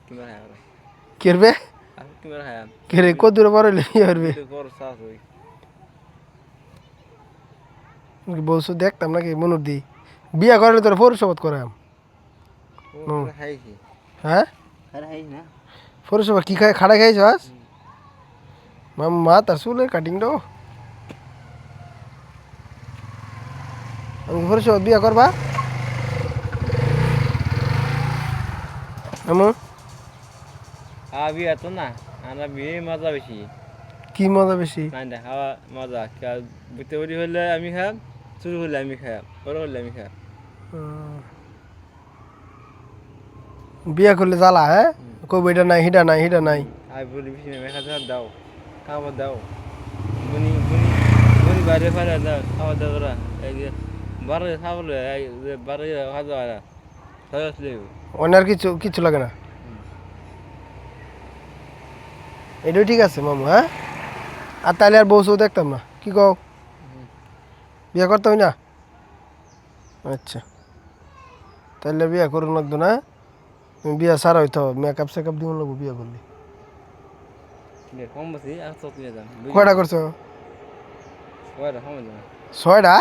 কি মারা হয় কেরবে কি মারা হয় কেরে কত দূরে বড় হইলে বিয়ে করবে বড় সাহস হই বলছো দেখতাম নাকি মনুর দি বিয়া করলে তোর পৌরসভাত করাম ও হাইছি হ্যাঁ আরে হাই না পৌরসভা কি খায় খাড়া খাইছ মা তার চুলের কাটিং দাও আমি পৌরসভা বিয়া করবা এমন আবি এত না আমরা বিয়ে মজা বেশি কি মজা বেশি না দেখাওয়া মজা বুঝতে পারি হলে আমি খাম শুরু হলে আমি খাম বড় হলে আমি খাম বিয়া করলে জ্বালা হ্যাঁ কবে এটা নাই হিডা নাই হিডা নাই আর বলি বেশি মেখা দাও খাবার দাও বুনি বুনি বুনি বাইরে ফারে দাও খাবার দাও ওরা এই যে বারো খাবার এই যে বারো খাওয়া হয় না ছয় আসলে অন্য আর কিছু কিছু লাগে না এটাও ঠিক আছে মামু হ্যাঁ আর তাহলে আর বউ দেখতাম না কি কও বিয়া করতে হয় না আচ্ছা তাহলে বিয়া করুন লাগতো না তুমি বিয়া সারা হইতো মেকআপ সেকআপ দিব লাগবো বিয়া করলে কম বসি আর তো তুই যান কয়টা করছো কয়টা কম যান 6টা